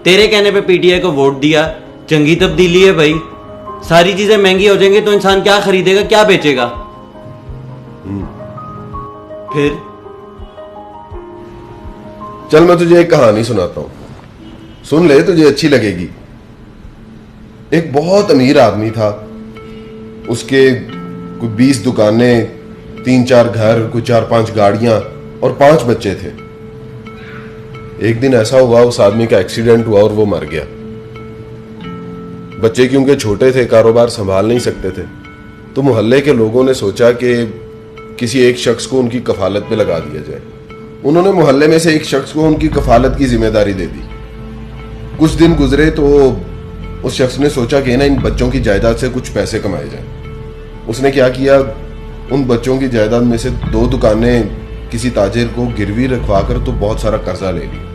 तेरे कहने पे पीटीआई को वोट दिया, चंगी तब्दीली है भाई। सारी चीजें महंगी हो जाएंगी तो इंसान क्या खरीदेगा, क्या बेचेगा? फिर चल मैं तुझे एक कहानी सुनाता हूं, सुन ले, तुझे अच्छी लगेगी। एक बहुत अमीर आदमी था, उसके कोई 20 दुकानें, 3-4 घर, कोई 4-5 गाड़ियां और 5 बच्चे थे। एक दिन ऐसा हुआ, उस आदमी का एक्सीडेंट हुआ और वो मर गया। बच्चे क्योंकि छोटे थे, कारोबार संभाल नहीं सकते थे, तो मोहल्ले के लोगों ने सोचा कि किसी एक शख्स को उनकी कफालत पे लगा दिया जाए। उन्होंने मोहल्ले में से एक शख्स को उनकी कफालत की जिम्मेदारी दे दी। कुछ दिन गुजरे तो उस शख्स ने सोचा कि ना इन बच्चों की जायदाद से कुछ पैसे कमाए जाएं। उसने क्या किया, उन बच्चों की जायदाद में से 2 दुकानें किसी ताजिर को गिरवी रखवा कर तो बहुत सारा कर्जा ले लिया।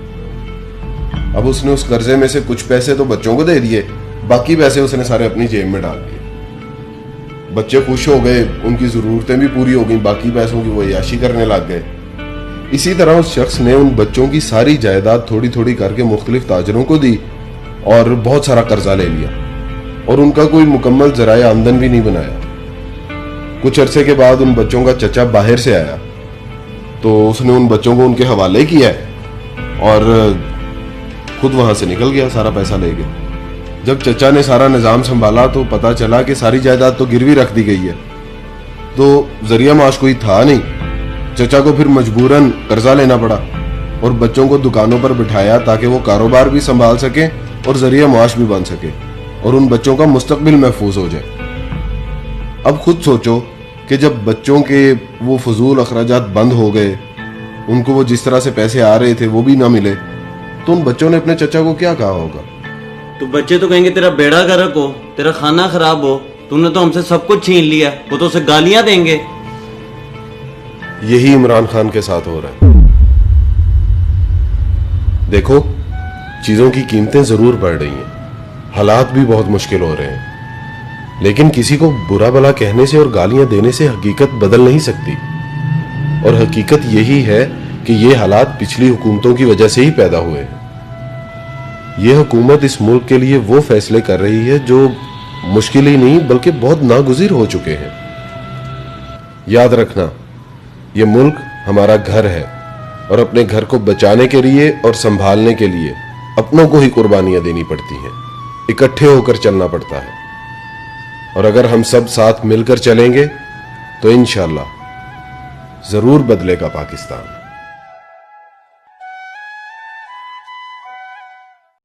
अब उसने उस कर्जे में से कुछ पैसे तो बच्चों को दे दिए, बाकी पैसे उसने सारे अपनी जेब में डाल दिए। बच्चे खुश हो गए, उनकी जरूरतें भी पूरी हो गई, बाकी पैसों की वो याशी करने लग गए। इसी तरह उस शख्स ने उन बच्चों की सारी जायदाद थोड़ी थोड़ी करके मुख्तलिफ ताजरों को दी और बहुत सारा कर्जा ले लिया और उनका कोई मुकम्मल जराए आमदन भी नहीं बनाया। कुछ अरसे के बाद उन बच्चों का चचा बाहर से आया तो उसने उन बच्चों को उनके हवाले किया और खुद वहां से निकल गया, सारा पैसा ले गया। जब चचा ने सारा निजाम संभाला तो पता चला कि सारी जायदाद तो गिरवी रख दी गई है, तो जरिया माश कोई था नहीं। चचा को फिर मजबूरन कर्जा लेना पड़ा और बच्चों को दुकानों पर बिठाया ताकि वो कारोबार भी संभाल सके और जरिया माश भी बन सके और उन बच्चों का मुस्तकबिल महफूज हो जाए। अब खुद सोचो कि जब बच्चों के वो फजूल अखराजात बंद हो गए, उनको वो जिस तरह से पैसे आ रहे थे वो भी ना मिले, तो उन बच्चों ने अपने चचा को क्या कहा होगा? तो बच्चे तो कहेंगे तेरा बेड़ा गर्क हो, तेरा खाना खराब हो, तूने तो हमसे सब कुछ छीन लिया। वो तो उसे गालियां देंगे। यही इमरान खान के साथ हो रहा है। देखो, चीजों की कीमतें जरूर बढ़ रही हैं, हालात भी बहुत मुश्किल हो रहे हैं, लेकिन किसी को बुरा भला कहने से और गालियां देने से हकीकत बदल नहीं सकती। और हकीकत यही है कि ये हालात पिछली हुकूमतों की वजह से ही पैदा हुए हैं। ये हुकूमत इस मुल्क के लिए वो फैसले कर रही है जो मुश्किल ही नहीं बल्कि बहुत नागुज़िर हो चुके हैं। याद रखना, ये मुल्क हमारा घर है और अपने घर को बचाने के लिए और संभालने के लिए अपनों को ही कुर्बानियां देनी पड़ती हैं, इकट्ठे होकर चलना पड़ता है। और अगर हम सब साथ मिलकर चलेंगे तो इंशाअल्लाह जरूर बदलेगा पाकिस्तान।